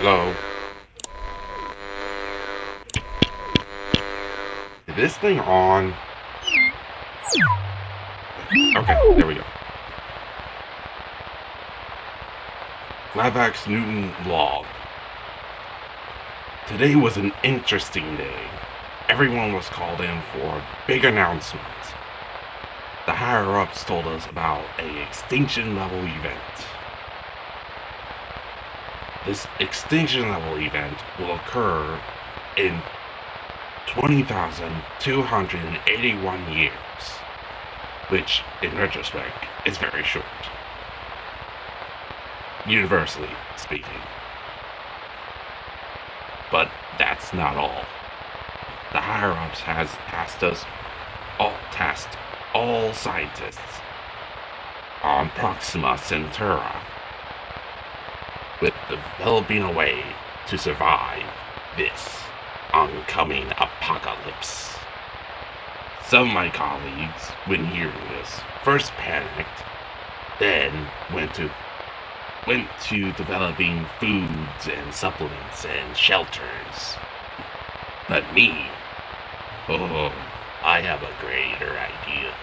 Hello? Is this thing on? Okay, there we go. Flavax Newton log. Today was an interesting day. Everyone was called in for a big announcement. The higher-ups told us about a extinction level event. This extinction level event will occur in 20,281 years, which, in retrospect, is very short. Universally speaking. But that's not all. The higher-ups has tasked all scientists on Proxima Centauri with developing a way to survive this oncoming apocalypse. Some of my colleagues, when hearing this, first panicked, then went to developing foods and supplements and shelters. But me, I have a greater idea.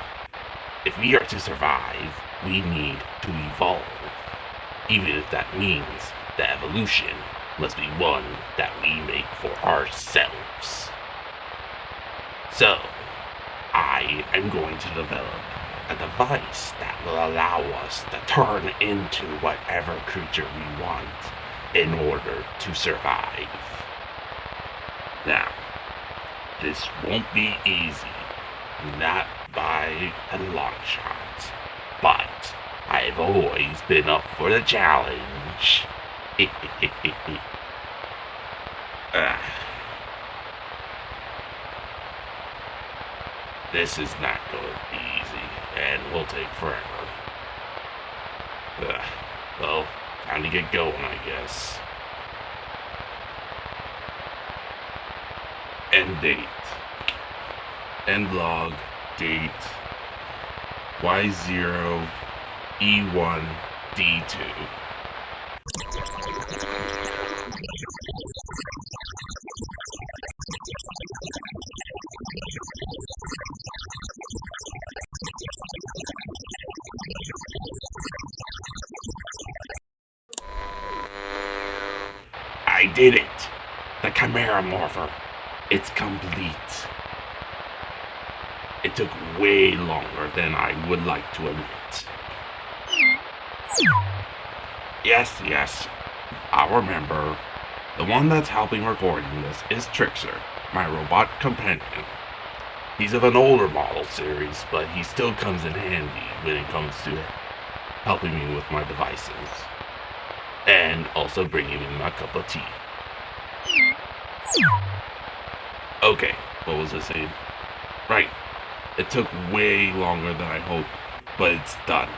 If we are to survive, we need to evolve. Even if that means the evolution must be one that we make for ourselves. So, I am going to develop a device that will allow us to turn into whatever creature we want in order to survive. Now, this won't be easy, not by a long shot, but I've always been up for the challenge. This is not going to be easy, and will take forever. Well, time to get going, I guess. End date. End log. Date. Y0 E1 D2. I did it! The Chimera Morpher. It's complete. It took way longer than I would like to admit. Yes, I remember. The one that's helping recording this is Trickster, my robot companion. He's of an older model series, but he still comes in handy when it comes to helping me with my devices. And also bringing me my cup of tea. Okay, what was I saying? Right, it took way longer than I hoped, but it's done.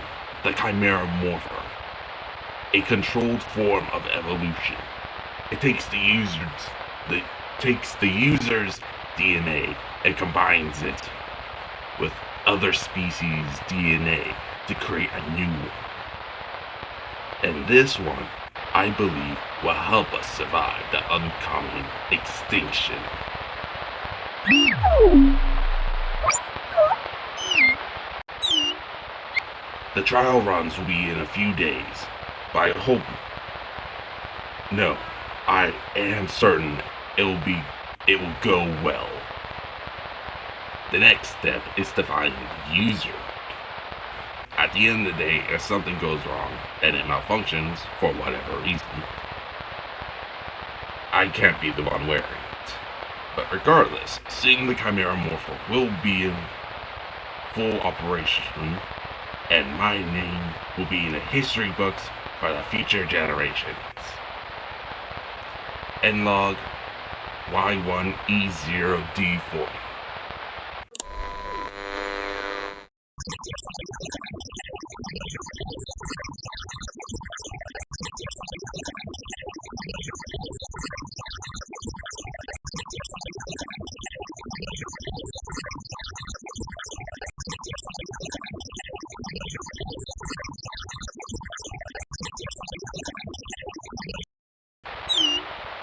The Chimera Morpher. A controlled form of evolution. It takes the user's DNA and combines it with other species' DNA to create a new one. And this one, I believe, will help us survive the oncoming extinction. The trial runs will be in a few days, but I hope... No, I am certain it will go well. The next step is to find the user. At the end of the day, if something goes wrong and it malfunctions for whatever reason, I can't be the one wearing it. But regardless, seeing the Chimera Morpher will be in full operation, and my name will be in the history books for the future generations. End log Y1E0D40.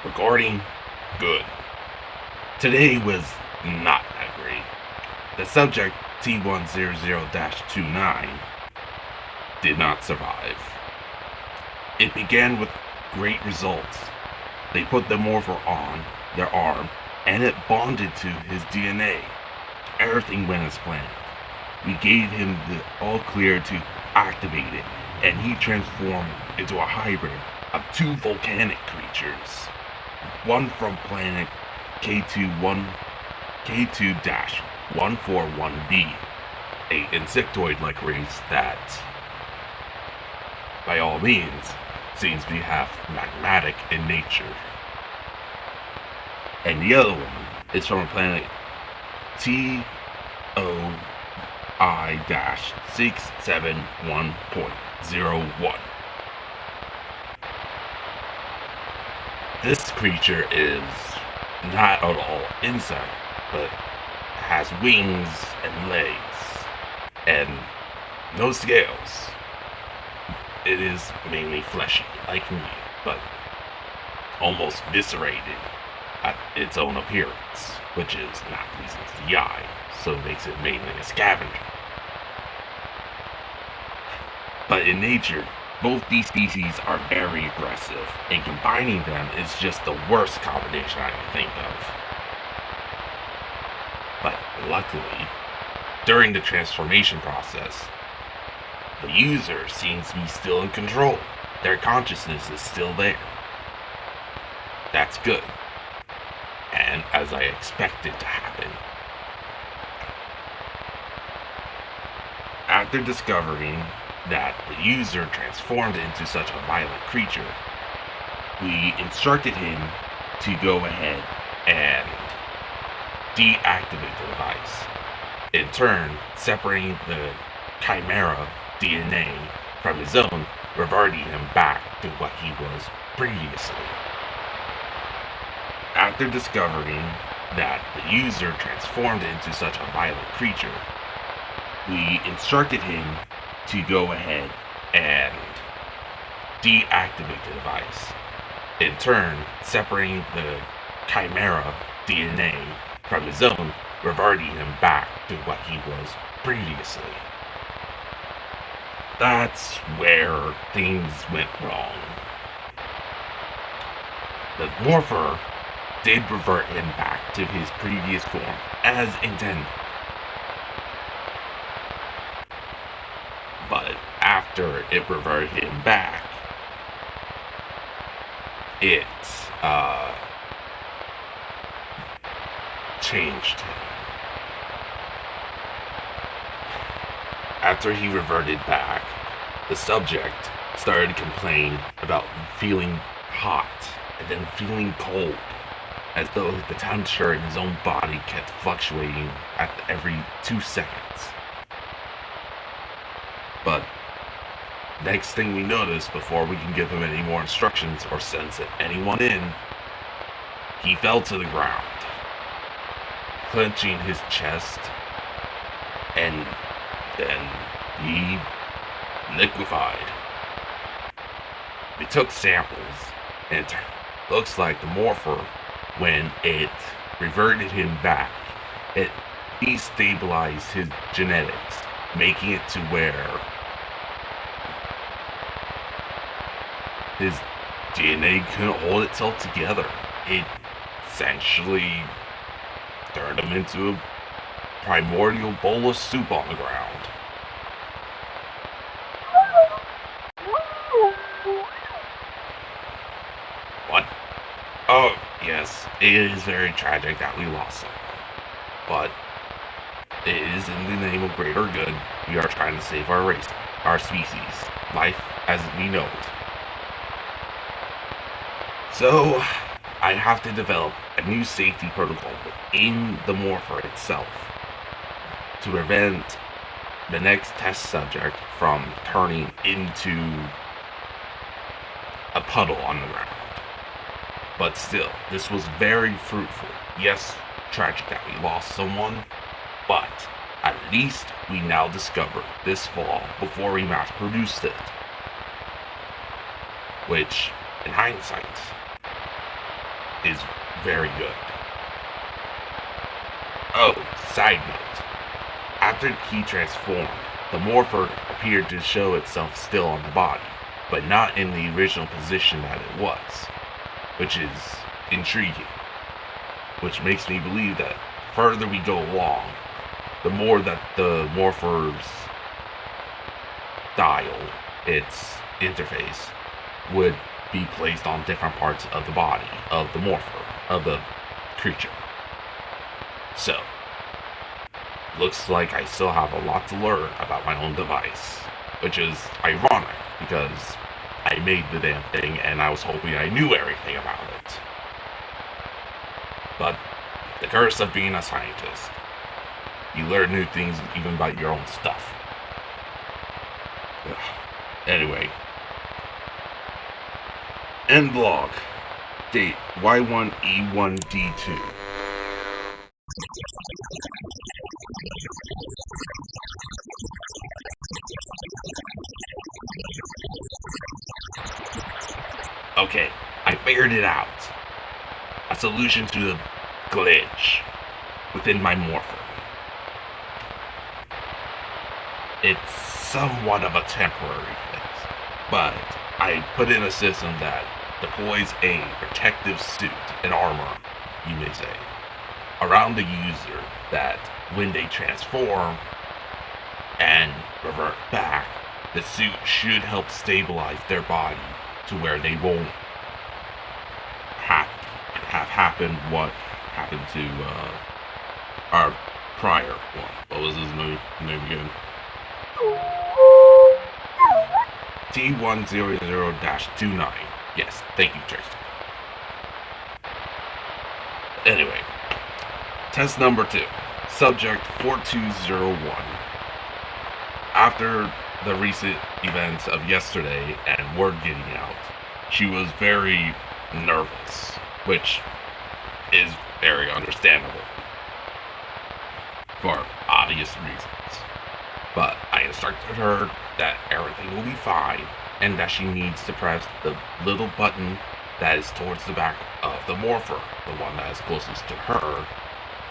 Recording? Good. Today was not that great. The subject T100-29 did not survive. It began with great results. They put the morpher on their arm and it bonded to his DNA. Everything went as planned. We gave him the all clear to activate it, and he transformed into a hybrid of two volcanic creatures. One from planet K2-141b, a insectoid-like race that, by all means, seems to be half magmatic in nature. And the other one is from a planet TOI-671.01. This creature is not at all insect, but has wings and legs, and no scales. It is mainly fleshy, like me, but almost viscerated at its own appearance, which is not pleasing to the eye, so it makes it mainly a scavenger. But in nature, both these species are very aggressive, and combining them is just the worst combination I can think of. But luckily, during the transformation process, the user seems to be still in control. Their consciousness is still there. That's good. And as I expected to happen. After discovering that the user transformed into such a violent creature, we instructed him to go ahead and deactivate the device, in turn separating the Chimera DNA from his own, reverting him back to what he was previously. After discovering that the user transformed into such a violent creature, we instructed him to go ahead and deactivate the device, in turn separating the Chimera DNA from his own, reverting him back to what he was previously. That's where things went wrong. The morpher did revert him back to his previous form as intended. But after it reverted him back, it changed him. After he reverted back, the subject started to complain about feeling hot and then feeling cold, as though the temperature in his own body kept fluctuating at every 2 seconds. But next thing we notice, before we can give him any more instructions or sense anyone in, he fell to the ground, clenching his chest, and then he liquefied. We took samples, and it looks like the morpher, when it reverted him back, it destabilized his genetics, making it to where his DNA couldn't hold itself together. It essentially turned him into a primordial bowl of soup on the ground. What? Oh, yes, it is very tragic that we lost him. But it is in the name of greater good. We are trying to save our race, our species, life as we know it. So, I have to develop a new safety protocol within the morpher itself to prevent the next test subject from turning into a puddle on the ground. But still, this was very fruitful. Yes, tragic that we lost someone, but at least we now discovered this flaw before we mass produced it. Which, in hindsight, is very good. Oh, side note. After he transformed, the Morpher appeared to show itself still on the body, but not in the original position that it was, which is intriguing. Which makes me believe that the further we go along, the more that the Morpher's dial, its interface, would be placed on different parts of the body of the Morpher, of the creature. So, looks like I still have a lot to learn about my own device, which is ironic because I made the damn thing and I was hoping I knew everything about it. But the curse of being a scientist. You learn new things even about your own stuff. Ugh. Anyway. End log. Date Y1E1D2. Okay, I figured it out. A solution to the glitch within my Morpher. It's somewhat of a temporary fix, but I put in a system that deploys a protective suit and armor, you may say, around the user that when they transform and revert back, the suit should help stabilize their body to where they won't have happened what happened to our prior one. What was his name again? T100-29. Yes, thank you, Tracy. Anyway, test number 2. Subject 4201. After the recent events of yesterday and word getting out, she was very nervous, which is very understandable for obvious reasons. But I instructed her that everything will be fine and that she needs to press the little button that is towards the back of the Morpher, the one that is closest to her,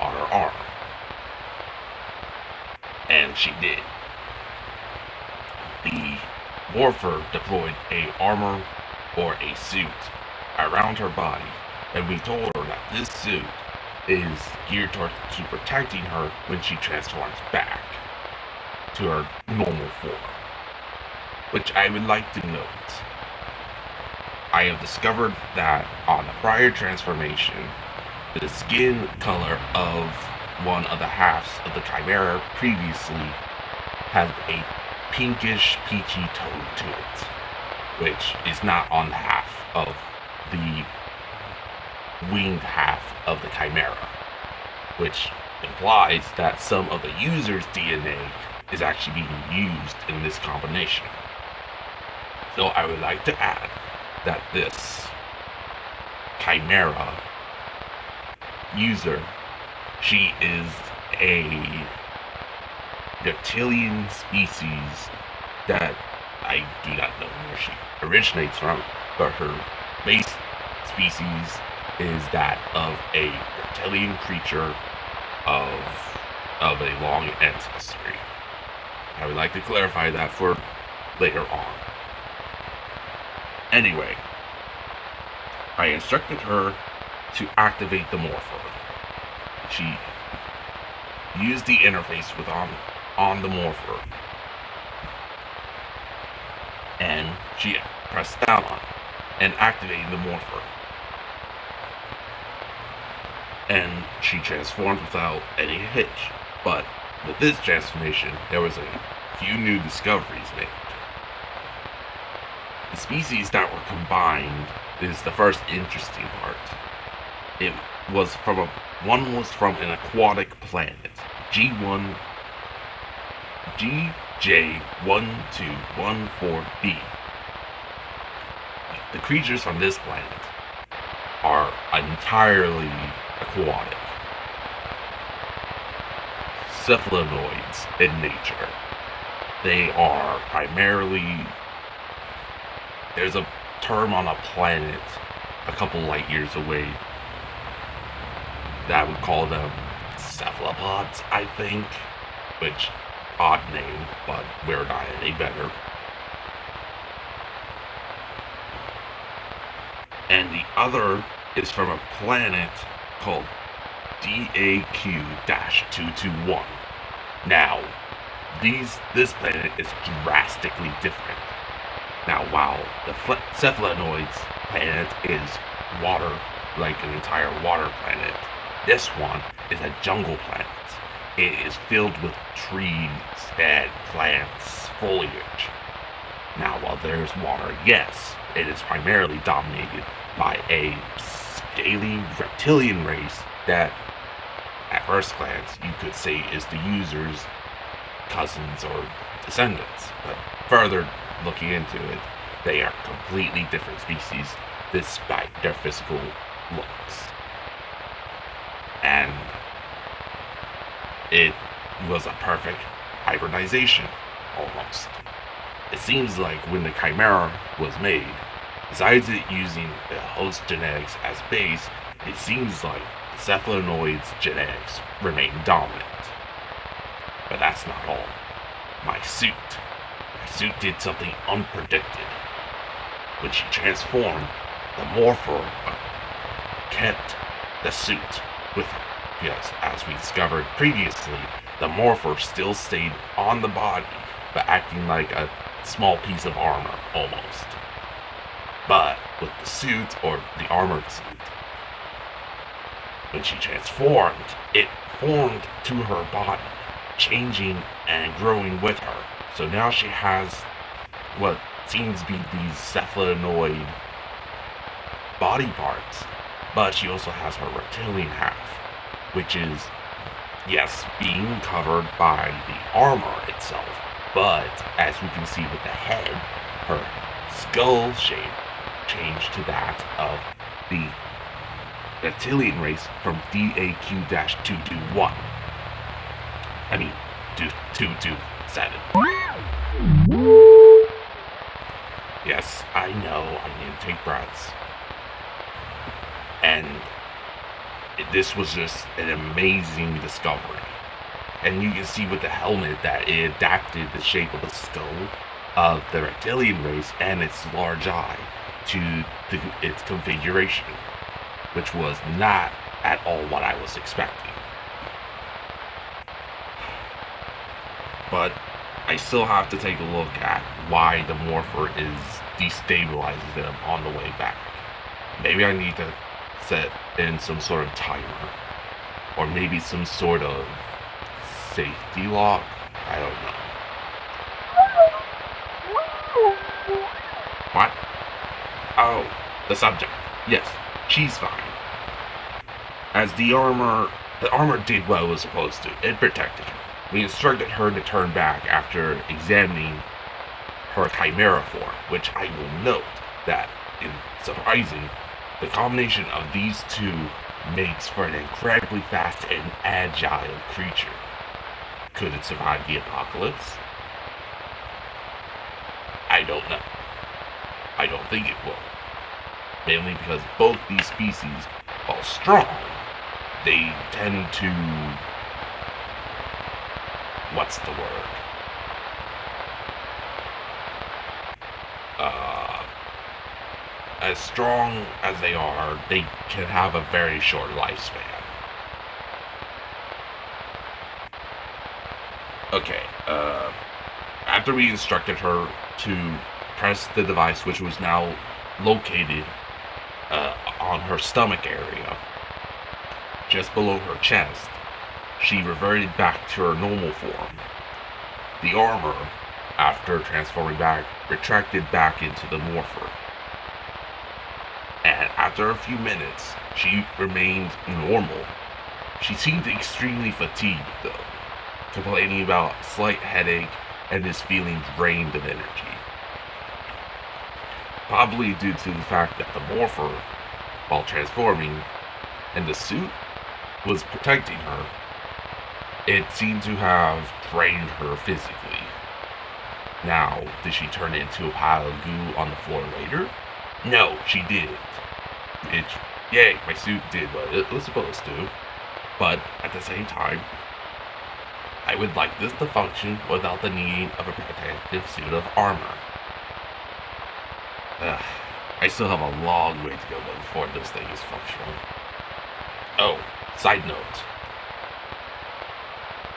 on her arm. And she did. The Morpher deployed a armor or a suit around her body, and we told her that this suit is geared towards protecting her when she transforms back to her normal form. Which I would like to note. I have discovered that on the prior transformation, the skin color of one of the halves of the Chimera previously had a pinkish, peachy tone to it, which is not on half of the winged half of the Chimera, which implies that some of the user's DNA is actually being used in this combination. So I would like to add that this Chimera user, she is a reptilian species that I do not know where she originates from, but her base species is that of a reptilian creature of a long ancestry. I would like to clarify that for later on. Anyway, I instructed her to activate the Morpher. She used the interface on the Morpher, and she pressed down on it and activated the Morpher. And she transformed without any hitch. But with this transformation, there was a few new discoveries made. The species that were combined is the first interesting part. One was from an aquatic planet, GJ1214b. The creatures from this planet are entirely aquatic, cephalanoids in nature. They are primarily, there's a term on a planet a couple light years away that would call them cephalopods, I think. Which, odd name, but we're not any better. And the other is from a planet called DAQ-221. Now, this planet is drastically different. Now, while the cephalanoids planet is water, like an entire water planet, this one is a jungle planet. It is filled with trees and plants, foliage. Now, while there's water, yes, it is primarily dominated by a scaly reptilian race that, at first glance, you could say is the user's cousins or descendants. But further looking into it, they are completely different species despite their physical looks. And it was a perfect hybridization, almost. It seems like when the Chimera was made, besides it using the host genetics as base, it seems like the cephalanoid's genetics remain dominant. But that's not all. My suit did something unpredicted. When she transformed, the Morpher kept the suit with her. Yes, as we discovered previously, the Morpher still stayed on the body, but acting like a small piece of armor, almost. But with the suit, or the armored suit, when she transformed, it formed to her body, changing and growing with her. So now she has what seems to be these cephalanoid body parts, but she also has her reptilian half, which is, yes, being covered by the armor itself, but as we can see with the head, her skull shape changed to that of the reptilian race from DAQ-221. I mean, 227. Yes, I know, I need to take breaths. And this was just an amazing discovery. And you can see with the helmet that it adapted the shape of the skull of the reptilian race and its large eye to its configuration, which was not at all what I was expecting. But I still have to take a look at why the Morpher destabilizes them on the way back. Maybe I need to set in some sort of timer, or maybe some sort of safety lock. I don't know. What? Oh, the subject. Yes, she's fine. As the armor did what it was supposed to. It protected her. We instructed her to turn back after examining her Chimera form, which I will note that, in surprising, the combination of these two makes for an incredibly fast and agile creature. Could it survive the apocalypse? I don't know. I don't think it will. Mainly because both these species, while strong, they tend to... what's the word? As strong as they are, they can have a very short lifespan. Okay, after we instructed her to press the device, which was now located on her stomach area, just below her chest, she reverted back to her normal form. The armor, after transforming back, retracted back into the Morpher. And after a few minutes, she remained normal. She seemed extremely fatigued, though, complaining about a slight headache and is feeling drained of energy. Probably due to the fact that the Morpher, while transforming, and the suit was protecting her, it seemed to have drained her physically. Now, did she turn into a pile of goo on the floor later? No, she didn't. Yay, my suit did what it was supposed to. But at the same time, I would like this to function without the need of a protective suit of armor. I still have a long way to go before this thing is functional. Oh, side note.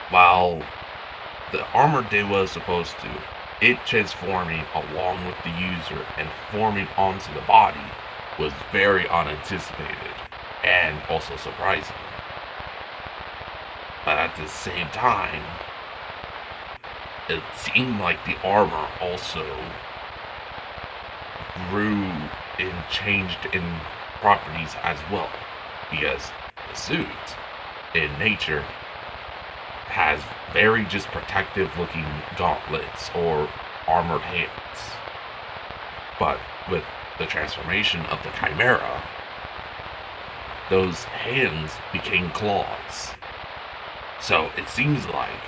While the armor did what it was supposed to, it transforming along with the user and forming onto the body was very unanticipated and also surprising. But at the same time, it seemed like the armor also grew and changed in properties as well, because the suit in nature has very just protective looking gauntlets or armored hands. But with the transformation of the Chimera, those hands became claws. So it seems like,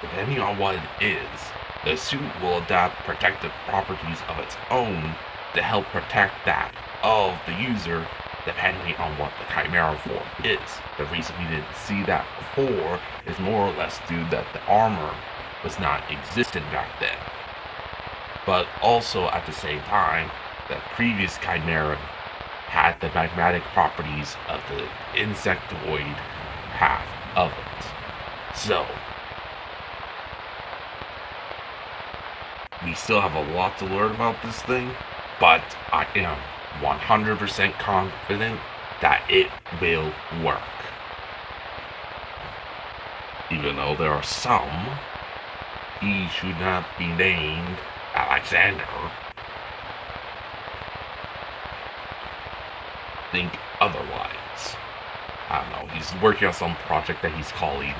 depending on what it is, the suit will adapt protective properties of its own to help protect that of the user, depending on what the Chimera form is. The reason we didn't see that before is more or less due that the armor was not existent back then. But also at the same time, the previous Chimera had the magmatic properties of the insectoid half of it. So, we still have a lot to learn about this thing, but I am 100% confident that it will work. Even though there are some, he should not be named Alexander, think otherwise. I don't know, he's working on some project that he's calling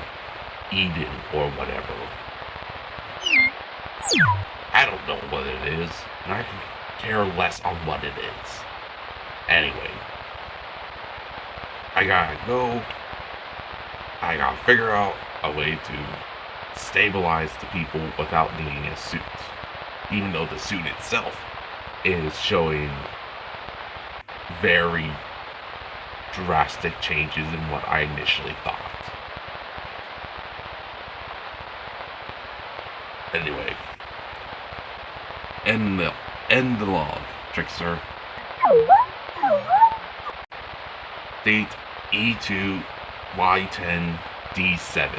Eden or whatever. I don't know what it is, and I can care less on what it is. Anyway, I gotta go. I gotta figure out a way to stabilize the people without needing a suit. Even though the suit itself is showing very drastic changes in what I initially thought. Anyway, end the log, Trickster. Date E2Y10D7.